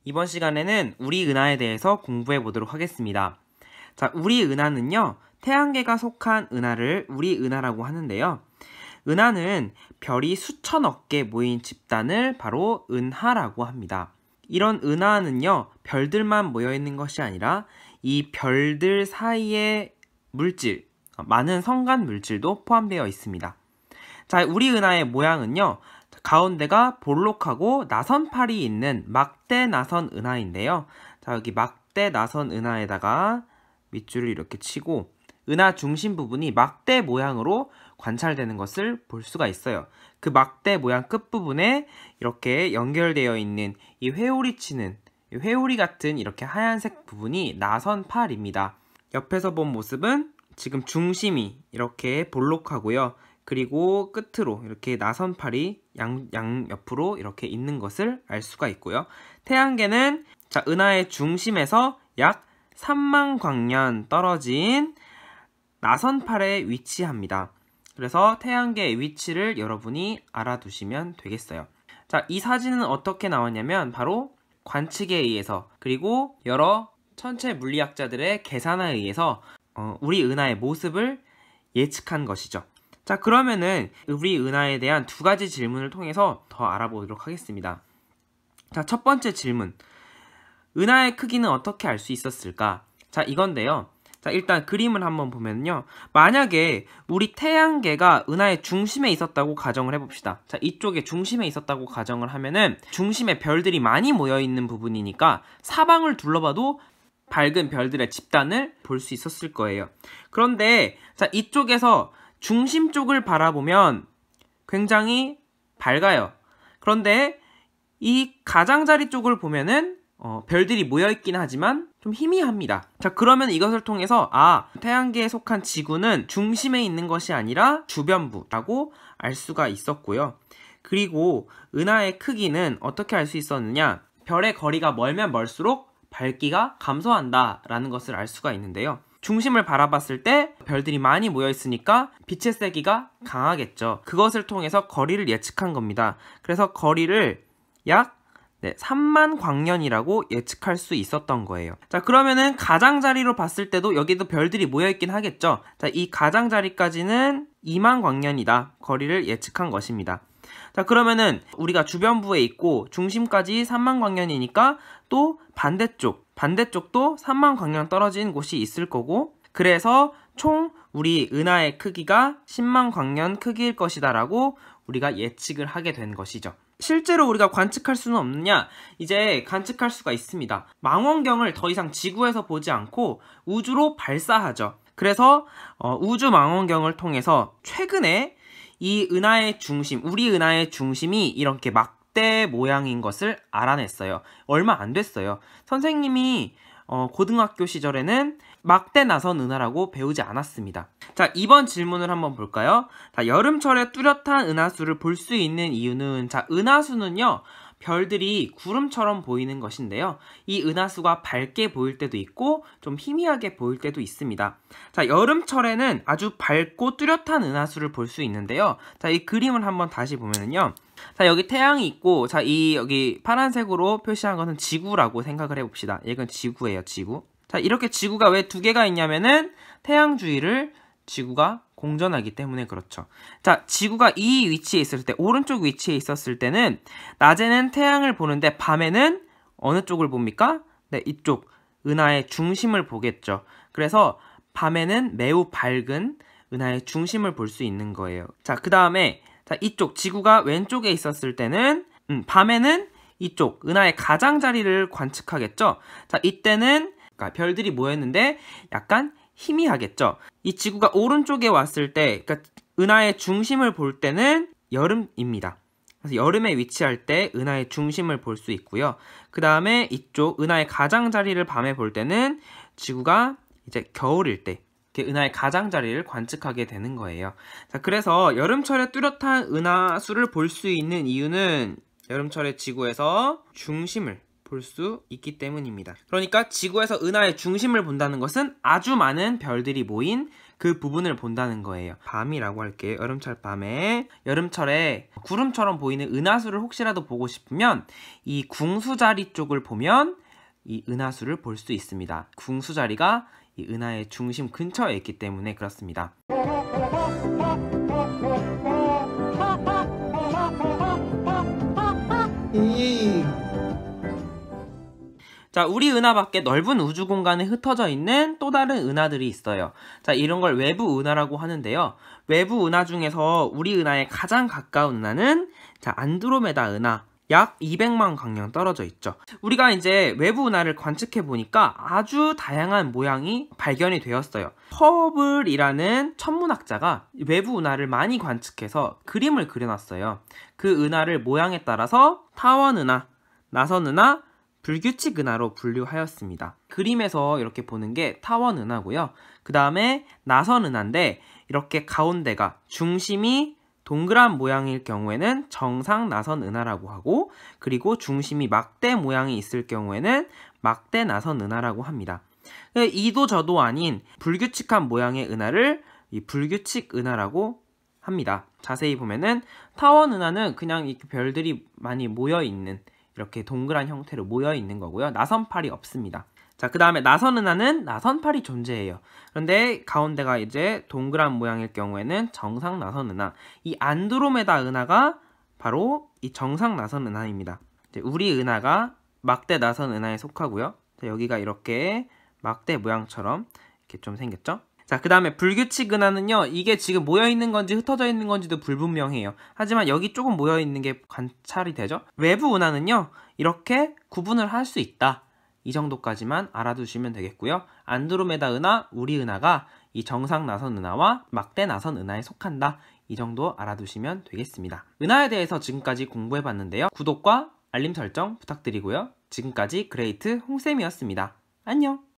이번 시간에는 우리 은하에 대해서 공부해 보도록 하겠습니다. 자, 우리 은하는요, 태양계가 속한 은하를 우리 은하라고 하는데요. 은하는 별이 수천억 개 모인 집단을 바로 은하라고 합니다. 이런 은하는요, 별들만 모여 있는 것이 아니라 이 별들 사이에 물질, 많은 성간 물질도 포함되어 있습니다. 자, 우리 은하의 모양은요, 가운데가 볼록하고 나선팔이 있는 막대 나선 은하인데요. 자, 여기 막대 나선 은하에다가 밑줄을 이렇게 치고 은하 중심 부분이 막대 모양으로 관찰되는 것을 볼 수가 있어요. 그 막대 모양 끝부분에 이렇게 연결되어 있는 이 회오리 치는 회오리 같은 이렇게 하얀색 부분이 나선팔입니다. 옆에서 본 모습은 지금 중심이 이렇게 볼록하고요. 그리고 끝으로 이렇게 나선팔이 양옆으로 이렇게 있는 것을 알 수가 있고요. 태양계는 자, 은하의 중심에서 약 3만 광년 떨어진 나선팔에 위치합니다. 그래서 태양계의 위치를 여러분이 알아두시면 되겠어요. 자, 이 사진은 어떻게 나왔냐면 바로 관측에 의해서 그리고 여러 천체 물리학자들의 계산에 의해서 우리 은하의 모습을 예측한 것이죠. 자, 그러면은 우리 은하에 대한 두 가지 질문을 통해서 더 알아보도록 하겠습니다. 자, 첫 번째 질문. 은하의 크기는 어떻게 알 수 있었을까? 자, 이건데요. 자, 일단 그림을 한번 보면요. 만약에 우리 태양계가 은하의 중심에 있었다고 가정을 해봅시다. 자, 이쪽에 중심에 있었다고 가정을 하면은 중심에 별들이 많이 모여있는 부분이니까 사방을 둘러봐도 밝은 별들의 집단을 볼 수 있었을 거예요. 그런데 자, 이쪽에서 중심 쪽을 바라보면 굉장히 밝아요. 그런데 이 가장자리 쪽을 보면은 별들이 모여있긴 하지만 좀 희미합니다. 자, 그러면 이것을 통해서 태양계에 속한 지구는 중심에 있는 것이 아니라 주변부라고 알 수가 있었고요. 그리고 은하의 크기는 어떻게 알 수 있었느냐? 별의 거리가 멀면 멀수록 밝기가 감소한다 라는 것을 알 수가 있는데요. 중심을 바라봤을 때 별들이 많이 모여 있으니까 빛의 세기가 강하겠죠. 그것을 통해서 거리를 예측한 겁니다. 그래서 거리를 약 3만 광년이라고 예측할 수 있었던 거예요. 자, 그러면은 가장자리로 봤을 때도 여기도 별들이 모여 있긴 하겠죠. 자, 이 가장자리까지는 2만 광년이다. 거리를 예측한 것입니다. 자, 그러면은 우리가 주변부에 있고 중심까지 3만 광년이니까 또 반대쪽도 3만 광년 떨어진 곳이 있을 거고, 그래서 총 우리 은하의 크기가 10만 광년 크기일 것이다 라고 우리가 예측을 하게 된 것이죠. 실제로 우리가 관측할 수는 없느냐? 이제 관측할 수가 있습니다. 망원경을 더 이상 지구에서 보지 않고 우주로 발사하죠. 그래서 우주 망원경을 통해서 최근에 이 은하의 중심, 우리 은하의 중심이 이렇게 막대 모양인 것을 알아냈어요. 얼마 안 됐어요. 선생님이 고등학교 시절에는 막대 나선 은하라고 배우지 않았습니다. 자, 이번 질문을 한번 볼까요? 자, 여름철에 뚜렷한 은하수를 볼 수 있는 이유는, 자, 은하수는요, 별들이 구름처럼 보이는 것인데요. 이 은하수가 밝게 보일 때도 있고 좀 희미하게 보일 때도 있습니다. 자, 여름철에는 아주 밝고 뚜렷한 은하수를 볼 수 있는데요. 자, 이 그림을 한번 다시 보면은요. 자, 여기 태양이 있고, 자, 여기 파란색으로 표시한 것은 지구라고 생각을 해봅시다. 이건 지구예요, 지구. 자, 이렇게 지구가 왜 두 개가 있냐면은 태양 주위를 지구가 공전하기 때문에 그렇죠. 자, 지구가 이 위치에 있을 때, 오른쪽 위치에 있었을 때는 낮에는 태양을 보는데 밤에는 어느 쪽을 봅니까? 네, 이쪽 은하의 중심을 보겠죠. 그래서 밤에는 매우 밝은 은하의 중심을 볼 수 있는 거예요. 자, 그 다음에 자, 이쪽 지구가 왼쪽에 있었을 때는 밤에는 이쪽 은하의 가장자리를 관측하겠죠. 자, 이때는 그러니까 별들이 모였는데 약간 희미하겠죠. 이 지구가 오른쪽에 왔을 때, 그러니까 은하의 중심을 볼 때는 여름입니다. 그래서 여름에 위치할 때 은하의 중심을 볼 수 있고요. 그 다음에 이쪽 은하의 가장자리를 밤에 볼 때는 지구가 이제 겨울일 때 은하의 가장자리를 관측하게 되는 거예요. 자, 그래서 여름철에 뚜렷한 은하수를 볼 수 있는 이유는 여름철에 지구에서 중심을 볼 수 있기 때문입니다. 그러니까 지구에서 은하의 중심을 본다는 것은 아주 많은 별들이 모인 그 부분을 본다는 거예요. 밤이라고 할게요. 여름철 밤에 여름철에 구름처럼 보이는 은하수를 혹시라도 보고 싶으면 이 궁수자리 쪽을 보면 이 은하수를 볼 수 있습니다. 궁수자리가 이 은하의 중심 근처에 있기 때문에 그렇습니다. 자, 우리 은하 밖에 넓은 우주 공간에 흩어져 있는 또 다른 은하들이 있어요. 자, 이런 걸 외부 은하라고 하는데요. 외부 은하 중에서 우리 은하에 가장 가까운 은하는 자, 안드로메다 은하. 약 200만 광년 떨어져 있죠. 우리가 이제 외부 은하를 관측해 보니까 아주 다양한 모양이 발견이 되었어요. 허블이라는 천문학자가 외부 은하를 많이 관측해서 그림을 그려놨어요. 그 은하를 모양에 따라서 타원 은하, 나선 은하, 불규칙 은하로 분류하였습니다. 그림에서 이렇게 보는 게 타원 은하고요. 그 다음에 나선 은하인데 이렇게 가운데가 중심이 동그란 모양일 경우에는 정상 나선 은하라고 하고, 그리고 중심이 막대 모양이 있을 경우에는 막대 나선 은하라고 합니다. 이도 저도 아닌 불규칙한 모양의 은하를 이 불규칙 은하라고 합니다. 자세히 보면은 타원 은하는 그냥 이렇게 별들이 많이 모여있는 이렇게 동그란 형태로 모여있는 거고요. 나선팔이 없습니다. 자, 그 다음에 나선 은하는 나선팔이 존재해요. 그런데 가운데가 이제 동그란 모양일 경우에는 정상 나선 은하. 이 안드로메다 은하가 바로 이 정상 나선 은하입니다. 이제 우리 은하가 막대 나선 은하에 속하고요. 자, 여기가 이렇게 막대 모양처럼 이렇게 좀 생겼죠? 자, 그 다음에 불규칙 은하는요, 이게 지금 모여있는 건지 흩어져 있는 건지도 불분명해요. 하지만 여기 조금 모여있는 게 관찰이 되죠? 외부 은하는요, 이렇게 구분을 할 수 있다. 이 정도까지만 알아두시면 되겠고요. 안드로메다 은하, 우리 은하가 이 정상 나선 은하와 막대 나선 은하에 속한다. 이 정도 알아두시면 되겠습니다. 은하에 대해서 지금까지 공부해봤는데요. 구독과 알림 설정 부탁드리고요. 지금까지 그레이트 홍쌤이었습니다. 안녕!